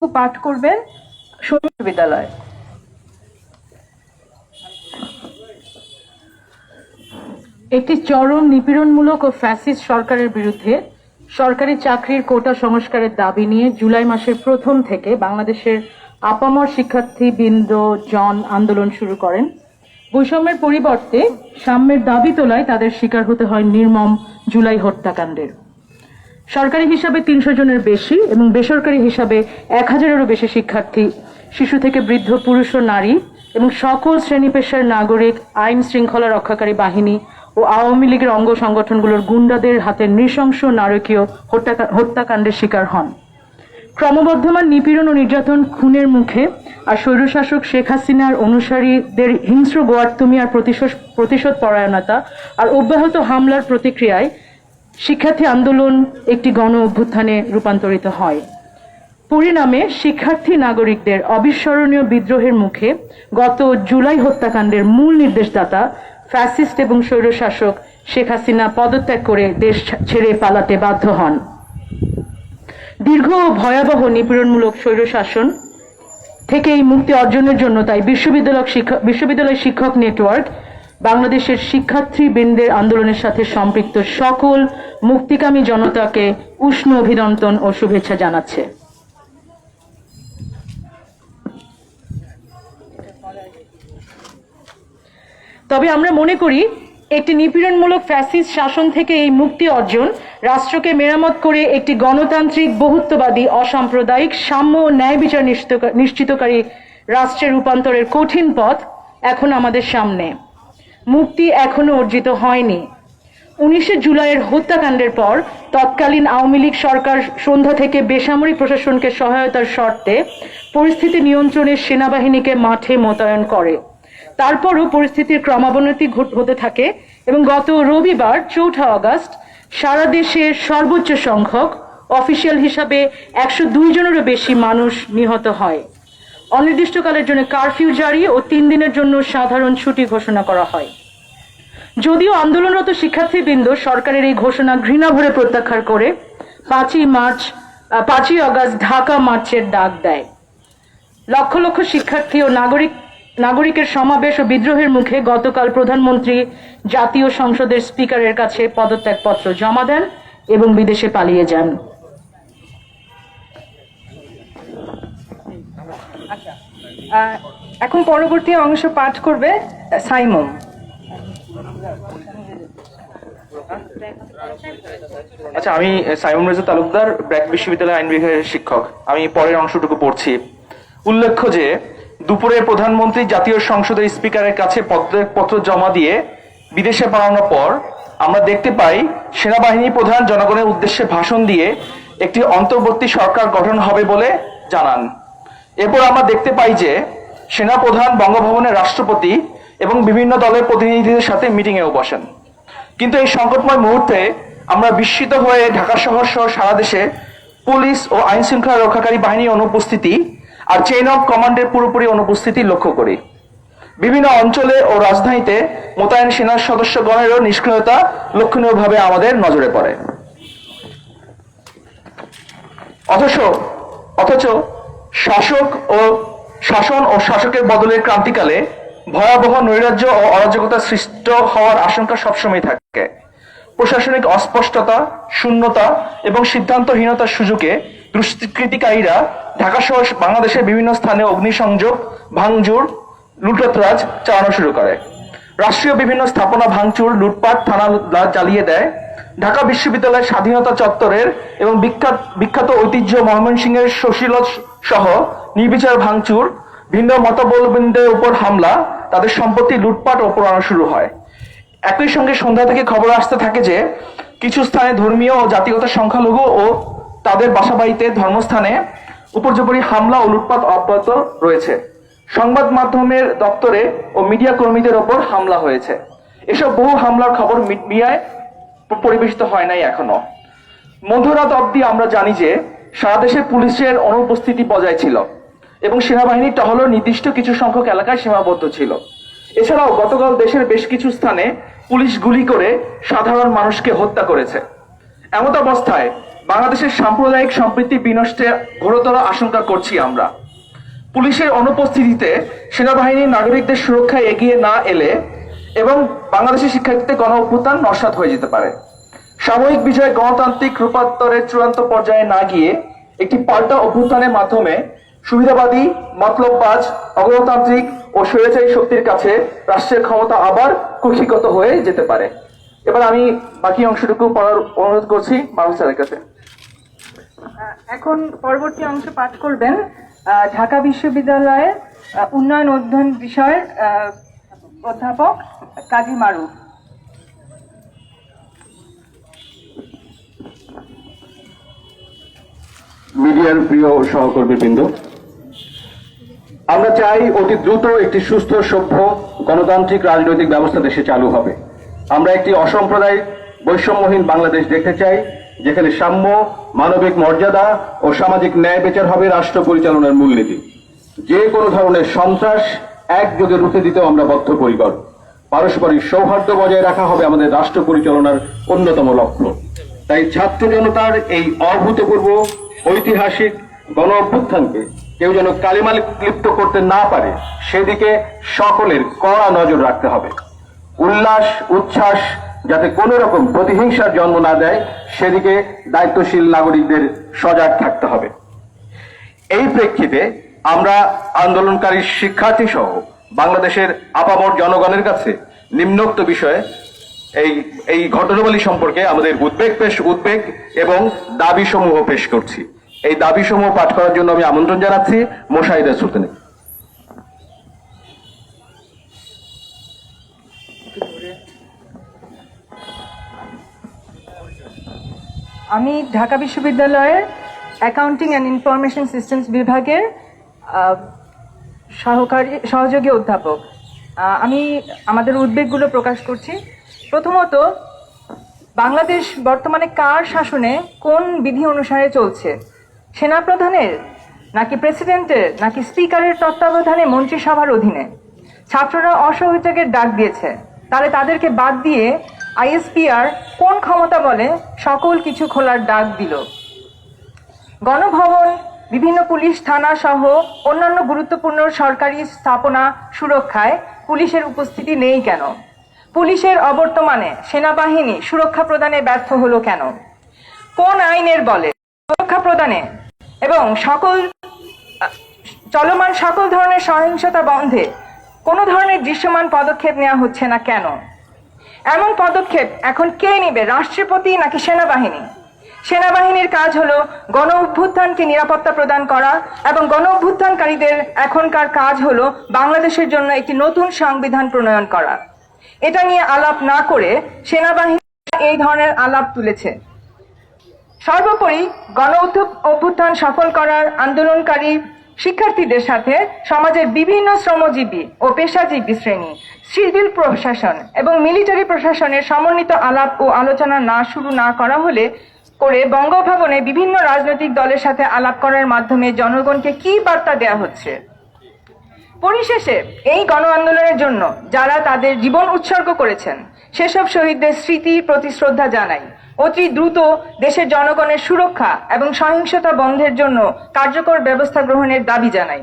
পাঠ করবেন বিশ্ববিদ্যালয়। একটি চরম নিপীড়নমূলক ও ফ্যাসিস্ট সরকারের বিরুদ্ধে সরকারি চাকরির কোটা সংস্কারের দাবি নিয়ে জুলাই মাসের প্রথম থেকে বাংলাদেশের আপামর শিক্ষার্থীবৃন্দ জন আন্দোলন শুরু করেন। বৈষম্যের পরিবর্তে সাম্যের দাবি তোলায় তাদের শিকার হতে হয় নির্মম জুলাই হত্যাকাণ্ডের। সরকারি হিসাবে ৩০০ জনের বেশি এবং বেসরকারি হিসাবে ১,০০০-এরও বেশি শিক্ষার্থী, শিশু থেকে বৃদ্ধ, পুরুষ ও নারী এবং সকল শ্রেণী পেশার নাগরিক, আইন শৃঙ্খলা রক্ষাকারী বাহিনী ও আওয়ামী লীগের অঙ্গ সংগঠনগুলোর গুন্ডাদের হাতে নৃশংস নারকীয় হত্যাকাণ্ডের শিকার হন। ক্রমবর্ধমান নিপীড়ন ও নির্যাতন, খুনের মুখে আর স্বৈরশাসক শেখ হাসিনার অনুসারীদের হিংস্র গোয়ার্তুমি আর প্রতিশোধ পরায়ণতা আর অব্যাহত হামলার প্রতিক্রিয়ায় শিক্ষার্থী আন্দোলন একটি গণ অভ্যুত্থানে রূপান্তরিত হয়। পরিণামে শিক্ষার্থী নাগরিকদের অবিস্মরণীয় বিদ্রোহের মুখে গত জুলাই হত্যাকাণ্ডের মূল নির্দেশদাতা ফ্যাসিস্ট এবং স্বৈরশাসক শেখ হাসিনা পদত্যাগ করে দেশ ছেড়ে পালাতে বাধ্য হন। দীর্ঘ ও ভয়াবহ নিপীড়নমূলক স্বৈরশাসন থেকে এই মুক্তি অর্জনের জন্য তাই বিশ্ববিদ্যালয় শিক্ষক নেটওয়ার্ক বাংলাদেশের শিক্ষার্থীবৃন্দের আন্দোলনের সাথে সম্পৃক্ত সকল মুক্তিকামী জনতাকে উষ্ণ অভিনন্দন ও শুভেচ্ছা জানাচ্ছে। তবে আমরা মনে করি একটি নিপীড়নমূলক ফ্যাসিস্ট শাসন থেকে এই মুক্তি অর্জন রাষ্ট্রকে মেরামত করে একটি গণতান্ত্রিক, বহুত্ববাদী, অসাম্প্রদায়িক, সাম্য ও ন্যায় বিচার নিশ্চিতকারী রাষ্ট্রের রূপান্তরের কঠিন পথ এখন আমাদের সামনে। মুক্তি এখনো অর্জিত হয়নি। 19 জুলাইয়ের হত্যাকাণ্ডের পর তৎকালীন আওয়ামী লীগ সরকার সন্ধ্যা থেকে বেসামরিক প্রশাসনকে সহায়তার শর্তে পরিস্থিতি নিয়ন্ত্রণে সেনাবাহিনীকে মাঠে মোতায়েন করে। তারপরও পরিস্থিতির ক্রমাবনতি হতে থাকে এবং গত রবিবার 4 আগস্ট সারা দেশে সর্বোচ্চ সংখ্যক, অফিসিয়াল হিসাবে 102 জনেরও বেশি মানুষ নিহত হয়। অনির্দিষ্টকালের জন্য কারফিউ জারি ও 3 দিনের জন্য সাধারণ ছুটি ঘোষণা করা হয়। যদিও আন্দোলনরত শিক্ষার্থীবৃন্দ সরকারের এই ঘোষণা ঘৃণা ভরে প্রত্যাখ্যান করে 5 আগস্ট ঢাকা মার্চের ডাক দেয়। লক্ষ লক্ষ শিক্ষার্থী ও নাগরিকের সমাবেশ ও বিদ্রোহের মুখে গতকাল প্রধানমন্ত্রী জাতীয় সংসদের স্পিকারের কাছে পদত্যাগপত্র জমা দেন এবং বিদেশে পালিয়ে যান। এখন পরবর্তী অংশ পাঠ করবে সাইমন। আচ্ছা, আমি সাইমন রেজা তালুকদার, ব্র্যাক বিশ্ববিদ্যালয় আইন বিভাগের শিক্ষক। আমি পরের অংশটুকু পড়ছি। উল্লেখ্য যে দুপুরে প্রধানমন্ত্রী জাতীয় সংসদের স্পিকারের কাছে পদত্যাগপত্র জমা দিয়ে বিদেশে পালানোর পর আমরা দেখতে পাই সেনাবাহিনী প্রধান জনগণের উদ্দেশ্যে ভাষণ দিয়ে একটি অন্তর্বর্তী সরকার গঠন হবে বলে জানান। এরপর আমরা দেখতে পাই যে সেনাপ্রধান বঙ্গভবনের রাষ্ট্রপতি এবং বিভিন্ন দলের প্রতিনিধিদের সাথে মিটিংয়েও বসেন। কিন্তু এই সংকটময় মুহূর্তে আমরা বিস্মিত হয়ে ঢাকা শহর সহ সারা দেশে পুলিশ ও আইন শৃঙ্খলা রক্ষাকারী বাহিনীর অনুপস্থিতি আর চেইন অফ কমান্ডের পুরোপুরি অনুপস্থিতি লক্ষ্য করি। বিভিন্ন অঞ্চলে ও রাজধানীতে মোতায়েন সেনা সদস্যগণেরও নিষ্ক্রিয়তা লক্ষণীয়ভাবে আমাদের নজরে পড়ে। অথচ শাসন ও শাসকের বদলের ক্রান্তিকালে ভয়াবহ নৈরাজ্য ও অরাজকতা সৃষ্ট হওয়ার আশঙ্কা সবসময় থাকে। প্রশাসনিক অস্পষ্টতা, শূন্যতা এবং সিদ্ধান্তহীনতার সুযোগে দুষ্কৃতিকারীরা ঢাকা সহ বাংলাদেশের বিভিন্ন স্থানে অগ্নিসংযোগ, ভাঙচুর, লুটতরাজ চালানো শুরু করে। রাষ্ট্রীয় বিভিন্ন স্থাপনা ভাঙচুর, লুটপাট, থানা জ্বালিয়ে দেয়। ঢাকা বিশ্ববিদ্যালয়ের স্বাধীনতা চত্বরের এবং বিখ্যাত ঐতিহ্য ময়মনসিংহের শশীলজ সহ নির্বিচার ভাঙচুর, ভিন্ন মতাবলম্বীদের উপর হামলা, তাদের সম্পত্তি লুটপাট ও পোড়ানো শুরু হয়। একই সঙ্গে সন্ধ্যা থেকে খবর আসতে থাকে যে কিছু স্থানে ধর্মীয় ও জাতিগত সংখ্যালঘু ও তাদের বাসাবাড়িতে, ধর্মস্থানে উপর্যুপরি হামলা ও লুটপাট অব্যাহত রয়েছে। সংবাদ মাধ্যমের দপ্তরে ও মিডিয়া কর্মীদের ওপর হামলা হয়েছে। এসব বহু হামলার খবর মিডিয়ায় পরিবেশিত হয় নাই এখনো। মধ্যরাত অবধি আমরা জানি যে সারা দেশে পুলিশের অনুপস্থিতি বজায় ছিল এবং সেনাবাহিনীর টহলও নির্দিষ্ট কিছু সংখ্যক এলাকায় সীমাবদ্ধ ছিল। এছাড়াও গতকাল দেশের বেশ কিছু স্থানে পুলিশ গুলি করে সাধারণ মানুষকে হত্যা করেছে। এমত অবস্থায় বাংলাদেশের সাম্প্রদায়িক সম্প্রীতি বিনষ্টের ঘোরতর আশঙ্কা করছি আমরা। পুলিশের অনুপস্থিতিতে সেনাবাহিনী নাগরিকদের সুরক্ষায় এগিয়ে না এলে এবং বাংলাদেশের শিক্ষার্থীদের গণ অভ্যুত্থান নস্যাৎ হয়ে যেতে পারে। সাময়িক বিজয় গণতান্ত্রিক রূপান্তরের চূড়ান্ত পর্যায়ে না গিয়ে একটি পাল্টা অভ্যুত্থানের মাধ্যমে সুবিধাবাদী, মতলববাজ, অগণতান্ত্রিক ও স্বৈরাচারী শক্তির কাছে রাষ্ট্রের ক্ষমতা আবার কুক্ষিগত হয়ে যেতে পারে। এবার আমি বাকি অংশটুকু পড়ার অনুরোধ করছি মাহমুদ স্যারের কাছে। এখন পরবর্তী অংশ পাঠ করবেন ঢাকা বিশ্ববিদ্যালয়ের উন্নয়ন অধ্যয়ন বিষয়ের অধ্যাপক কাজী মারুফ। মিডিয়ার প্রিয় সহকর্মীবৃন্দ, আমরা চাই অতি দ্রুত একটি সুস্থ, সভ্য, গণতান্ত্রিক রাজনৈতিক ব্যবস্থা দেশে চালু হবে। আমরা একটি অসাম্প্রদায়িক, বৈষম্যহীন বাংলাদেশ দেখতে চাই, যেখানে সাম্য, মানবিক মর্যাদা ও সামাজিক ন্যায় বিচার হবে রাষ্ট্র পরিচালনার মূলনীতি। যে কোনো ধরনের সন্ত্রাস একযোগে রুখে দিতেও আমরা বদ্ধপরিকর। পারস্পরিক সৌহার্দ্য বজায় রাখা হবে আমাদের রাষ্ট্র পরিচালনার অন্যতম লক্ষ্য। তাই ছাত্র জনতার এই অভূতপূর্ব ঐতিহাসিক গণ অভ্যুত্থানকে কেউ যেন কালিমা লিপ্ত করতে না পারে, সেদিকে সকলের কড়া নজর রাখতে হবে। উল্লাস, উচ্ছ্বাস যাতে কোনো রকম প্রতিহিংসার জন্ম না দেয়, সেদিকে দায়িত্বশীল নাগরিকদের সজাগ থাকতে হবে। এই প্রেক্ষিতে আমরা আন্দোলনকারী শিক্ষার্থী সহ বাংলাদেশের আপামর জনগণের কাছে নিম্নোক্ত বিষয়ে এই ঘটনাবলী সম্পর্কে আমাদের উদ্বেগ এবং দাবি সমূহ পেশ করছি। এই দাবি সমূহ পাঠ করার জন্য আমি আমন্ত্রণ জানাচ্ছি মোশাহিদা সুলতানা। আমি ঢাকা বিশ্ববিদ্যালয়ের অ্যাকাউন্টিং অ্যান্ড ইনফরমেশন সিস্টেমস বিভাগের সহযোগী অধ্যাপক। আমি আমাদের উদ্বেগগুলো প্রকাশ করছি। প্রথমত, বাংলাদেশ বর্তমানে কার শাসনে, কোন বিধি অনুসারে চলছে? সেনাপ্রধানের, নাকি প্রেসিডেন্টের, নাকি স্পিকারের তত্ত্বাবধানে মন্ত্রিসভার অধীনে? ছাত্ররা অসহযোগের ডাক দিয়েছে, তাহলে তাদেরকে বাদ দিয়ে আইএসপিআর কোন ক্ষমতা বলে সকল কিছু খোলার ডাক দিল? গণভবন, বিভিন্ন পুলিশ থানা সহ অন্যান্য গুরুত্বপূর্ণ সরকারি স্থাপনা সুরক্ষায় পুলিশের উপস্থিতি নেই কেন? পুলিশের অবর্তমানে সেনাবাহিনী সুরক্ষা প্রদানে ব্যর্থ হলো কেন? কোন আইনের বলে সুরক্ষা প্রদানে এবং চলমান সকল ধরনের সহিংসতা বন্ধে কোনো ধরনের দৃশ্যমান পদক্ষেপ নেওয়া হচ্ছে না কেন? এমন পদক্ষেপ এখন কে নেবে, রাষ্ট্রপতি নাকি সেনাবাহিনী? সেনাবাহিনীর কাজ হলো গণ অভ্যুত্থানকে নিরাপত্তা প্রদান করা এবং গণ অভ্যুত্থানকারীদের এখনকার কাজ হলো বাংলাদেশের জন্য একটি নতুন সংবিধান প্রণয়ন করা। এটা নিয়ে আলাপ না করে সেনাবাহিনী এই ধরনের আলাপ তুলেছে। সর্বোপরি গণ অভ্যুত্থান সফল করার আন্দোলনকারী শিক্ষার্থীদের সাথে সমাজের বিভিন্ন শ্রমজীবী ও পেশাজীবী শ্রেণী, সিভিল প্রশাসন এবং মিলিটারি প্রশাসনের সমন্বিত আলাপ ও আলোচনা শুরু না করা হলে বঙ্গভবনে বিভিন্ন রাজনৈতিক দলের সাথে আলাপ করার মাধ্যমে জনগণকে কি বার্তা দেওয়া হচ্ছে? পরিশেষে এই গণ আন্দোলনের জন্য যারা তাদের জীবন উৎসর্গ করেছেন সেসব শহীদদের স্মৃতির প্রতি শ্রদ্ধা জানাই। অতি দ্রুত দেশের জনগণের সুরক্ষা এবং সহিংসতা বন্ধের জন্য কার্যকর ব্যবস্থা গ্রহণের দাবি জানাই।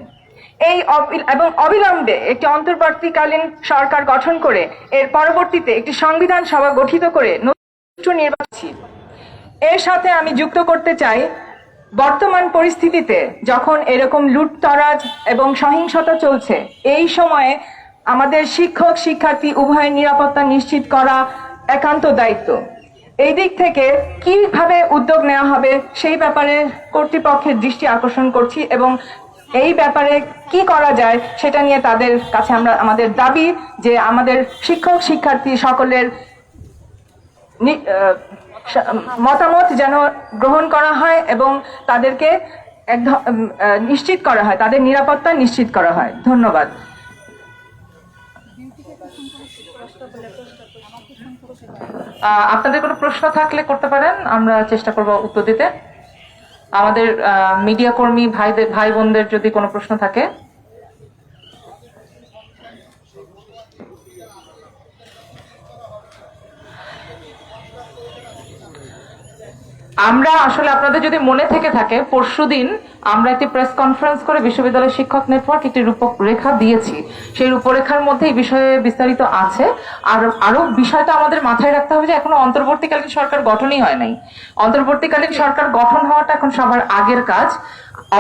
এবং অবিলম্বে একটি অন্তর্বর্তীকালীন সরকার গঠন করে এর পরবর্তীতে একটি সংবিধান সভা গঠিত করে নতুন নির্বাচন। এর সাথে আমি যুক্ত করতে চাই, বর্তমান পরিস্থিতিতে যখন এরকম লুটতরাজ এবং সহিংসতা চলছে, এই সময়ে আমাদের শিক্ষক শিক্ষার্থী উভয়ের নিরাপত্তা নিশ্চিত করা একান্ত দায়িত্ব। এই দিক থেকে কিভাবে উদ্যোগ নেওয়া হবে সেই ব্যাপারে কর্তৃপক্ষের দৃষ্টি আকর্ষণ করছি এবং এই ব্যাপারে কি করা যায় সেটা নিয়ে তাদের কাছে আমাদের দাবি যে আমাদের শিক্ষক শিক্ষার্থী সকলের মতামত যেন গ্রহণ করা হয় এবং তাদেরকে নিশ্চিত করা হয়, তাদের নিরাপত্তা নিশ্চিত করা হয়। ধন্যবাদ। আপনাদের কোনো প্রশ্ন থাকলে করতে পারেন, আমরা চেষ্টা করব উত্তর দিতে। আমাদের মিডিয়া কর্মী ভাই বোনদের যদি কোনো প্রশ্ন থাকে। আমরা আসলে আপনাদের যদি মনে থেকে থাকে পরশুদিন আমরা একটি প্রেস কনফারেন্স করে বিশ্ববিদ্যালয় শিক্ষক নেটওয়ার্ক একটি রূপরেখা দিয়েছি। সেই রূপরেখার মধ্যে এই বিষয়ে বিস্তারিত আছে। আর আরো বিষয়টা আমাদের মাথায় রাখতে হবে যে এখনো অন্তর্বর্তীকালীন সরকার গঠনই হয় নাই। অন্তর্বর্তীকালীন সরকার গঠন হওয়াটা এখন সবার আগের কাজ।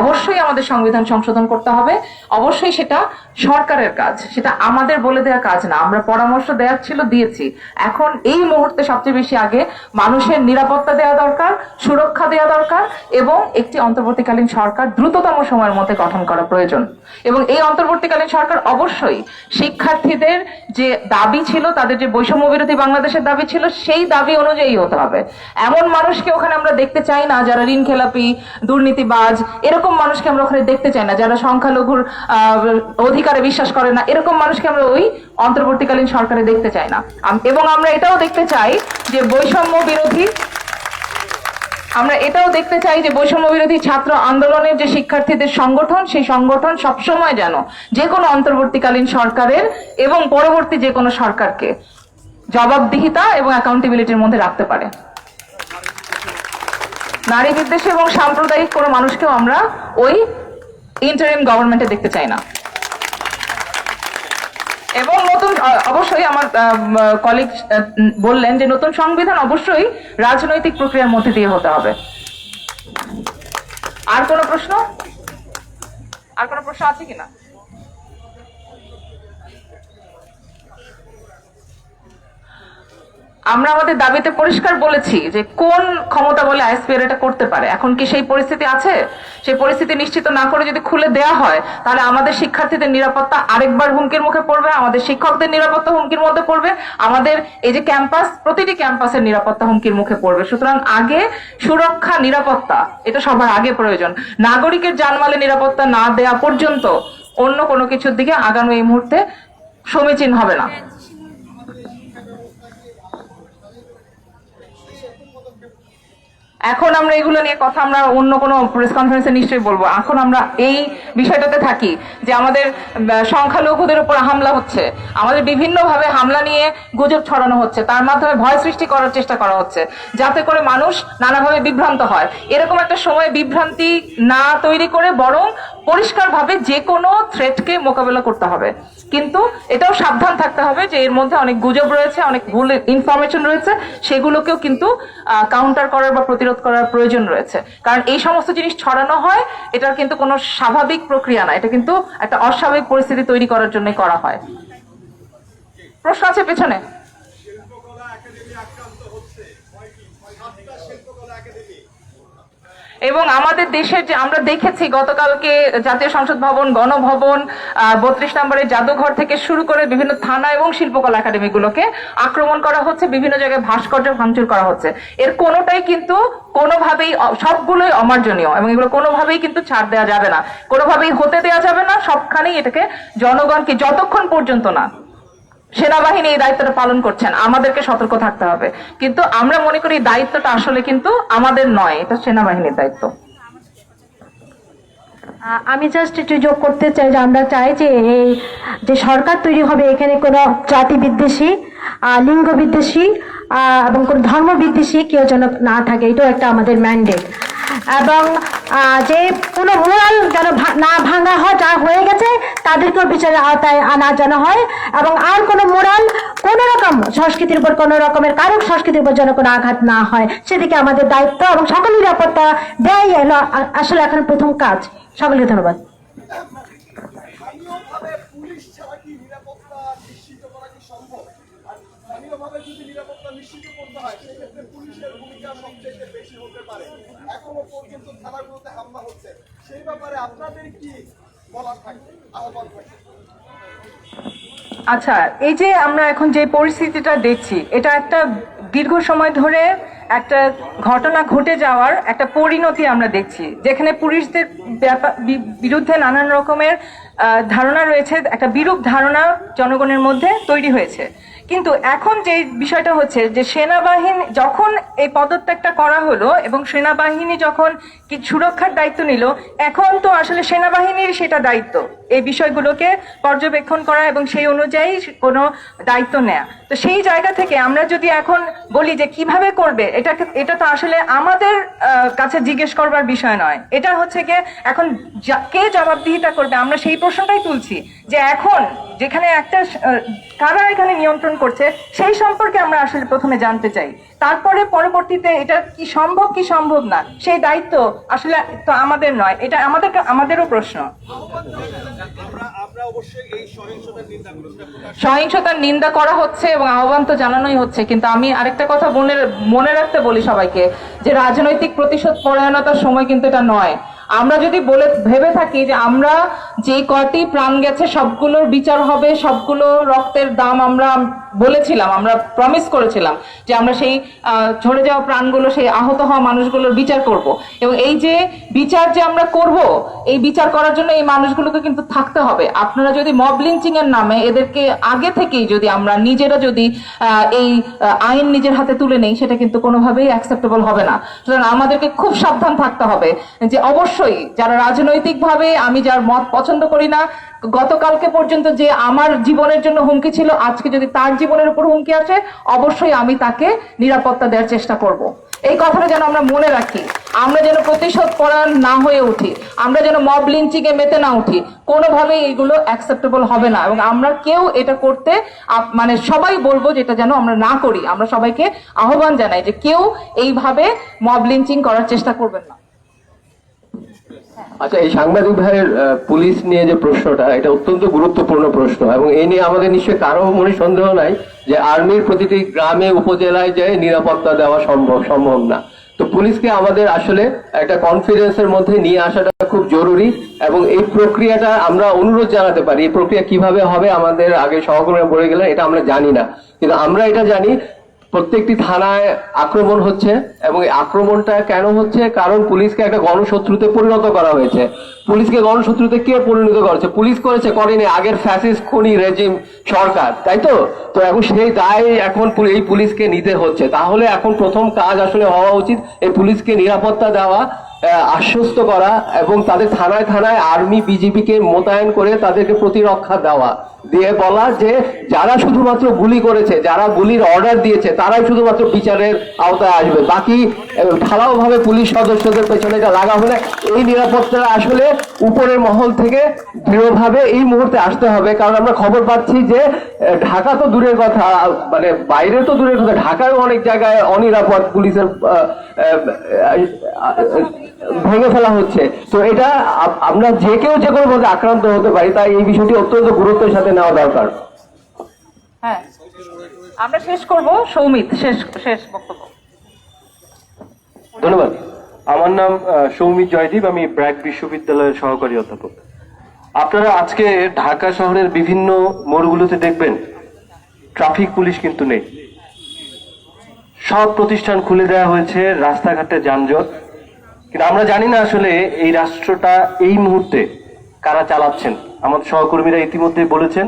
অবশ্যই আমাদের সংবিধান সংশোধন করতে হবে, অবশ্যই সেটা সরকারের কাজ, সেটা আমাদের বলে দেওয়ার কাজ না। আমরা পরামর্শ দেওয়ার ছিল, দিয়েছি। এখন এই মুহূর্তে সবচেয়ে বেশি আগে মানুষের নিরাপত্তা দেওয়া দরকার, সুরক্ষা দেওয়া দরকার, এবং একটি অন্তর্বর্তীকালীন সরকার দ্রুততম সময়ের মধ্যে গঠন করা প্রয়োজন। এবং এই অন্তর্বর্তীকালীন সরকার অবশ্যই শিক্ষার্থীদের যে দাবি ছিল, তাদের যে বৈষম্য বিরোধী বাংলাদেশের দাবি ছিল, সেই দাবি অনুযায়ী হতে হবে। এমন মানুষকে ওখানে আমরা দেখতে চাই না যারা ঋণ খেলাপি, দুর্নীতিবাজ, এরকম মানুষকে আমরা ওখানে দেখতে চাই না। যারা সংখ্যালঘুর অধিকারে বিশ্বাস করে না, এরকম মানুষকে আমরা ওই অন্তর্বর্তীকালীন সরকারে দেখতে চাই না। এবং আমরা এটাও দেখতে চাই যে বৈষম্য বিরোধী ছাত্র আন্দোলনের যে শিক্ষার্থীদের সংগঠন, সেই সংগঠন সবসময় যেন যে কোনো অন্তর্বর্তীকালীন সরকারের এবং পরবর্তী যে কোনো সরকারকে জবাবদিহিতা এবং অ্যাকাউন্টেবিলিটির মধ্যে রাখতে পারে। নারী বিদ্বেষী এবং সাম্প্রদায়িক কোনো মানুষকেও আমরা ওই ইন্টারিম গভর্নমেন্টে দেখতে চাই না। এবং নতুন, অবশ্যই আমার কলিগ বললেন যে নতুন সংবিধান অবশ্যই রাজনৈতিক প্রক্রিয়ার মধ্যে দিয়ে হতে হবে। আর কোনো প্রশ্ন আছে কিনা? আমরা আমাদের দাবিতে পরিষ্কার বলেছি যে কোন ক্ষমতা বলে আইএসপিআর এটা করতে পারে। এখন কি সেই পরিস্থিতি আছে? সেই পরিস্থিতি নিশ্চিত না করে যদি খুলে দেয়া হয়, তাহলে আমাদের শিক্ষার্থীদের নিরাপত্তা আরেকবার হুমকির মুখে পড়বে, আমাদের শিক্ষকদের নিরাপত্তা হুমকির মধ্যে পড়বে, আমাদের এই যে ক্যাম্পাস, প্রতিটি ক্যাম্পাসের নিরাপত্তা হুমকির মুখে পড়বে। সুতরাং আগে সুরক্ষা, নিরাপত্তা, এটা সবার আগে প্রয়োজন। নাগরিকের জানমালের নিরাপত্তা না দেয়া পর্যন্ত অন্য কোনো কিছুর দিকে আগানো এই মুহূর্তে সমীচীন হবে না। এখন আমরা এগুলো নিয়ে কথা আমরা অন্য কোনো প্রেস কনফারেন্সে নিশ্চয়ই বলবো। এখন আমরা এই বিষয়টাতে থাকি যে আমাদের সংখ্যালঘুদের উপর হামলা হচ্ছে, আমাদের বিভিন্নভাবে হামলা নিয়ে গুজব ছড়ানো হচ্ছে, তার মাধ্যমে ভয় সৃষ্টি করার চেষ্টা করা হচ্ছে, যাতে করে মানুষ নানাভাবে বিভ্রান্ত হয়। এরকম একটা সময় বিভ্রান্তি না তৈরি করে বরং পরিষ্কারভাবে যে কোনো থ্রেটকে মোকাবেলা করতে হবে। কিন্তু এটাও সাবধান থাকতে হবে যে এর মধ্যে অনেক গুজব রয়েছে, অনেক ভুল ইনফরমেশন রয়েছে, সেগুলোকেও কিন্তু কাউন্টার করার বা প্রতিরোধ করার প্রয়োজন রয়েছে। কারণ এই সমস্ত জিনিস ছড়ানো হয়, এটার কিন্তু কোনো স্বাভাবিক প্রক্রিয়া না, এটা কিন্তু একটা অস্বাভাবিক পরিস্থিতি তৈরি করার জন্য করা হয়। প্রশ্ন আছে পেছনে? এবং আমাদের দেশের যে আমরা দেখেছি গতকালকে জাতীয় সংসদ ভবন, গণভবন, 32 নম্বরের জাদুঘর থেকে শুরু করে বিভিন্ন থানা এবং শিল্পকলা একাডেমিগুলোকে আক্রমণ করা হচ্ছে, বিভিন্ন জায়গায় ভাস্কর্য ভাঙচুর করা হচ্ছে। এর কোনোটাই কিন্তু কোনোভাবেই, সবগুলোই অমার্জনীয় এবং এগুলো কোনোভাবেই কিন্তু ছাড় দেওয়া যাবে না, কোনোভাবেই হতে দেওয়া যাবে না। সবখানেই এটাকে জনগণকে, যতক্ষণ পর্যন্ত না সেনাবাহিনী এই দায়িত্বটা পালন করছেন, আমাদেরকে সতর্ক থাকতে হবে। কিন্তু আমরা মনে করি দায়িত্বটা আসলে কিন্তু আমাদের নয়, এটা সেনাবাহিনীর দায়িত্ব। আমি জাস্ট একটু যোগ করতে চাই যে আমরা চাই যে এই যে সরকার তৈরি হবে, এখানে কোনো জাতি বিদ্বেষী, লিঙ্গ বিদ্বেষী এবং কোনো ধর্ম বিদ্বেষী কেউ যেন না থাকে, এটাও একটা আমাদের ম্যান্ডেট। এবং যে কোনো মোরাল যেন না ভাঙা হয়, যা হয়ে গেছে তাদেরকেও বিচারের আওতায় আনা যেন হয়। এবং আর কোনো মোরাল, কোনো রকম সংস্কৃতির উপর, কোনো রকমের কারক সংস্কৃতির উপর যেন কোনো আঘাত না হয়, সেদিকে আমাদের দায়িত্ব এবং সকল নিরাপত্তা দেয় হলো আসলে এখন প্রথম কাজ। সকলকে ধন্যবাদ। আচ্ছা, এই যে আমরা এখন যে পরিস্থিতিটা দেখছি, এটা একটা দীর্ঘ সময় ধরে একটা ঘটনা ঘটে যাওয়ার একটা পরিণতি আমরা দেখছি, যেখানে পুলিশদের বিরুদ্ধে নানান রকমের ধারণা রয়েছে, একটা বিরূপ ধারণা জনগণের মধ্যে তৈরি হয়েছে। কিন্তু এখন যে বিষয়টা হচ্ছে যে সেনাবাহিনী যখন এই পদত্যাগটা করা হলো এবং সেনাবাহিনী যখন কি সুরক্ষার দায়িত্ব নিল, এখন তো আসলে সেনাবাহিনীর সেটা দায়িত্ব এই বিষয়গুলোকে পর্যবেক্ষণ করা এবং সেই অনুযায়ী কোনো দায়িত্ব নেয়া। তো সেই জায়গা থেকে আমরা যদি এখন বলি যে কিভাবে করবে, এটা তো আসলে আমাদের কাছে জিজ্ঞেস করবার বিষয় নয়। এটা হচ্ছে গিয়ে এখন কে জবাবদিহিতা করবে, আমরা সেই প্রশ্নটাই তুলছি যে এখন যেখানে একটা কারা এখানে নিয়ন্ত্রণ করছে সেই সম্পর্কে আমরা আসলে প্রথমে জানতে চাই, তারপরে পরবর্তীতে এটা কি সম্ভব না সেই দায়িত্ব আসলে তো আমাদের নয়, এটা আমাদেরও প্রশ্ন। সহিংসতার নিন্দা করা হচ্ছে এবং আহ্বান তো জানানোই হচ্ছে, কিন্তু আমি আরেকটা কথা মনে রাখতে বলি সবাইকে যে রাজনৈতিক প্রতিশোধ পরায়ণতার সময় কিন্তু এটা নয়। আমরা যদি ভেবে থাকি যে আমরা যে কয়টি প্রাণ গেছে সবগুলোর বিচার হবে, সবগুলো রক্তের দাম আমরা বলেছিলাম, আমরা প্রমিস করেছিলাম যে আমরা সেই ঝরে যাওয়া প্রাণগুলো, সেই আহত হওয়া মানুষগুলোর বিচার করব, এবং এই যে বিচার যে আমরা করব, এই বিচার করার জন্য এই মানুষগুলোকে কিন্তু থাকতে হবে। আপনারা যদি মব লিঞ্চিং এর নামে এদেরকে আগে থেকেই যদি আমরা নিজেরা যদি এই আইন নিজের হাতে তুলে নেই, সেটা কিন্তু কোনোভাবেই অ্যাকসেপ্টেবল হবে না। সুতরাং আমাদেরকে খুব সাবধান থাকতে হবে যে অবশ্যই যারা রাজনৈতিকভাবে, আমি যার মত পছন্দ করি না, গতকালকে পর্যন্ত যে আমার জীবনের জন্য হুমকি ছিল, আজকে যদি তার জীবনের উপর হুমকি আসে, অবশ্যই আমি তাকে নিরাপত্তা দেওয়ার চেষ্টা করব। এই কথাটা যেন আমরা মনে রাখি, আমরা যেন প্রতিশোধ পরায়ণ না হয়ে উঠি, আমরা যেন মব লিঞ্চিং এ মেতে না উঠি। কোনোভাবেই এগুলো অ্যাকসেপ্টেবল হবে না, এবং আমরা কেউ এটা করতে মানে সবাই বলবো যেটা যেন আমরা না করি। আমরা সবাইকে আহ্বান জানাই যে কেউ এইভাবে মব লিঞ্চিং করার চেষ্টা করবেন না। আচ্ছা, এই সাংবাদিক ভাইয়ের পুলিশ নিয়ে যে প্রশ্নটা, এটা অত্যন্ত গুরুত্বপূর্ণ প্রশ্ন, এবং এই নিয়ে আমাদের নিশ্চয়ই কারো মনে সন্দেহ নাই যে আর্মির প্রতিটি গ্রামে উপজেলায় যে নিরাপত্তা দেওয়া সম্ভব না। তো পুলিশকে আমাদের আসলে একটা কনফিডেন্সের মধ্যে নিয়ে আসাটা খুব জরুরি, এবং এই প্রক্রিয়াটা আমরা অনুরোধ জানাতে পারি। এই প্রক্রিয়া কিভাবে হবে, আমাদের আগে সহকর্মীরা বলে গেলেন, এটা আমরা জানি না, কিন্তু আমরা এটা জানি প্রত্যেকটি থানায় আক্রমণ হচ্ছে, এবং এই আক্রমণটা কেন হচ্ছে? কারণ পুলিশকে একটা গণশত্রুতে পরিণত করা হয়েছে। পুলিশকে গণশত্রুতে কে পরিণত করেছে? পুলিশ করেনি আগের ফ্যাসিস্ট খুনি রেজিম সরকার, তাই তো? তো এখন সেই দায় এখন এই পুলিশকে নিতে হচ্ছে। তাহলে এখন প্রথম কাজ আসলে হওয়া উচিত এই পুলিশকে নিরাপত্তা দেওয়া, আশ্বস্ত করা, এবং তাদের থানায় থানায় আর্মি বিজিবিকে মোতায়েন করে তাদেরকে প্রতিরক্ষা দেওয়া, দিয়ে বলা যে যারা শুধুমাত্র গুলি করেছে, যারা গুলির অর্ডার দিয়েছে, তারাই শুধুমাত্র বিচারের আওতায় আসবে। বাকি ঢালাও ভাবে পুলিশ সদস্যদের পেছনে এটা লাগা হলে এই নিরাপত্তা আসলে উপরের মহল থেকে দৃঢ়ভাবে এই মুহূর্তে আসতে হবে। কারণ আমরা খবর পাচ্ছি যে ঢাকা তো দূরের কথা, মানে বাইরে তো দূরের কথা, ঢাকায় অনেক জায়গায় অনিরাপদ পুলিশের ভেঙে ফেলা হচ্ছে। তো এটা আমরা যে কেউ যে কোনো ভাবে আক্রান্ত হতে পারি, তাই এই বিষয়টি অত্যন্ত গুরুত্বের সাথে নেওয়া দরকার। হ্যাঁ, আমরা শেষ করব। সৌমিত, শেষ বক্তব্য। ধন্যবাদ। আমার নাম সৌমিত জয়দীপ, আমি ব্র্যাক বিশ্ববিদ্যালয়ের সহকারী অধ্যাপক। আপনারা আজকে ঢাকা শহরের বিভিন্ন মোড়গুলোতে দেখবেন ট্রাফিক পুলিশ কিন্তু নেই। সব প্রতিষ্ঠান খুলে দেওয়া হয়েছে, রাস্তাঘাটে যানজট। কিন্তু আমরা জানি না আসলে এই রাষ্ট্রটা এই মুহূর্তে কারা চালাচ্ছেন। আমাদের সহকর্মীরা ইতিমধ্যে বলেছেন।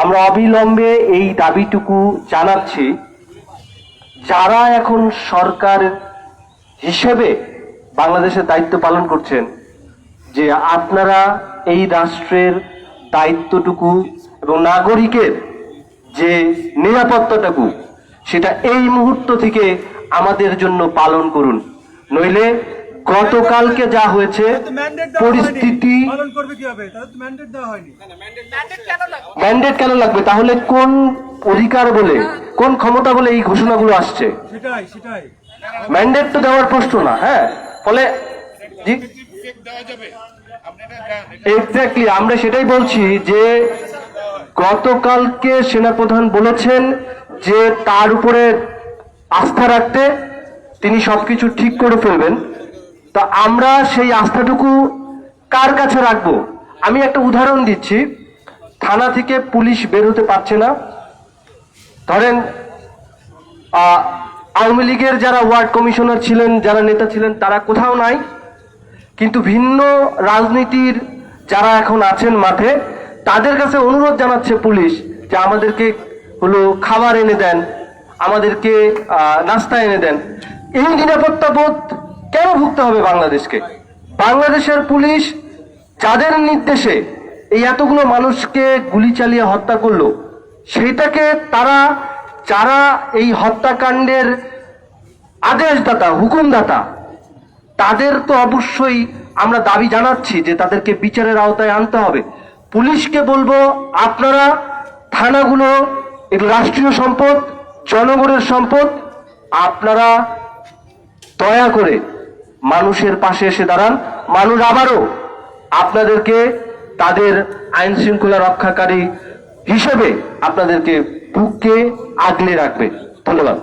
আমরা অবিলম্বে এই দাবিটুকু জানাচ্ছি, যারা এখন সরকার হিসেবে বাংলাদেশের দায়িত্ব পালন করছেন, যে আপনারা এই রাষ্ট্রের দায়িত্বটুকু এবং নাগরিকের যে নিরাপত্তাটুকু, সেটা এই মুহূর্ত থেকে আমাদের জন্য পালন করুন। নইলে গতকালকে যা হয়েছে পরিস্থিতি, ম্যান্ডেট কেন লাগবে? তাহলে কোন অধিকার বলে, কোন ক্ষমতা বলে এই ঘোষণাগুলো আসছে? ম্যান্ডেট তো দেওয়ার প্রশ্ন না। হ্যাঁ, ফলে এক্স্যাক্টলি আমরা সেটাই বলছি যে গতকালকে সেনাপ্রধান বলেছেন যে তার উপরে আস্থা রাখতে, তিনি সবকিছু ঠিক করে ফেলবেন। তা আমরা সেই আস্থাটুকু কার কাছে রাখবো? আমি একটা উদাহরণ দিচ্ছি। থানা থেকে পুলিশ বের হতে পারছে না। ধরেন আওয়ামী লীগের যারা ওয়ার্ড কমিশনার ছিলেন, যারা নেতা ছিলেন, তারা কোথাও নাই। কিন্তু ভিন্ন রাজনীতির যারা এখন আছেন মাঠে, তাদের কাছে অনুরোধ জানাচ্ছে পুলিশ যে আমাদেরকে খাবার এনে দেন, আমাদেরকে নাস্তা এনে দেন। এই নিরাপত্তা বোধ কেন ভুগতে হবে বাংলাদেশকে? বাংলাদেশের পুলিশ যাদের নির্দেশে এই এতগুলো মানুষকে গুলি চালিয়ে হত্যা করলো, সেটাকে তারা যারা এই হত্যাকাণ্ডের আদেশদাতা, হুকুমদাতা, তাদের তো অবশ্যই আমরা দাবি জানাচ্ছি যে তাদেরকে বিচারের আওতায় আনতে হবে। পুলিশকে বলবো, আপনারা থানাগুলো এগুলো রাষ্ট্রীয় সম্পদ, জনগণের সম্পদ, আপনারা দয়া করে মানুষের পাশে এসে দাঁড়ান। মানুষ আবারও আপনাদেরকে তাদের আইন শৃঙ্খলা রক্ষাকারী হিসেবে আপনাদেরকে বুকে আগলে রাখবে। ধন্যবাদ।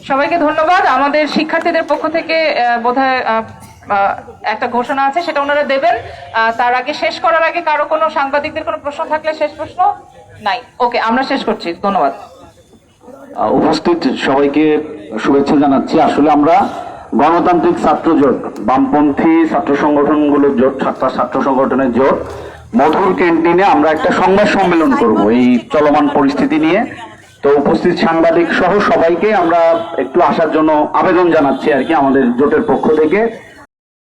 সবাইকে ধন্যবাদ। আমাদের শিক্ষার্থীদের পক্ষ থেকে বোধহয় একটা ঘোষণা আছে, সেটা ওনারা দেবেন। তার আগে, শেষ করার আগে কারো কোনো সাংবাদিকদের কোনো প্রশ্ন থাকলে, শেষ প্রশ্ন নাই, ওকে, আমরা শেষ করছি। ধন্যবাদ। উপস্থিত সবাইকে শুভেচ্ছা জানাচ্ছি। আসলে আমরা গণতান্ত্রিক ছাত্র জোট, বামপন্থী ছাত্র সংগঠনগুলোর জোট, ছাত্র সংগঠনের জোট, মধুর ক্যান্টিনে আমরা একটা সংবাদ সম্মেলন করব এই চলমান পরিস্থিতি নিয়ে। তো উপস্থিত সাংবাদিক সহ সবাইকে আমরা একটু আসার জন্য আবেদন জানাচ্ছি আর কি, আমাদের জোটের পক্ষ থেকে।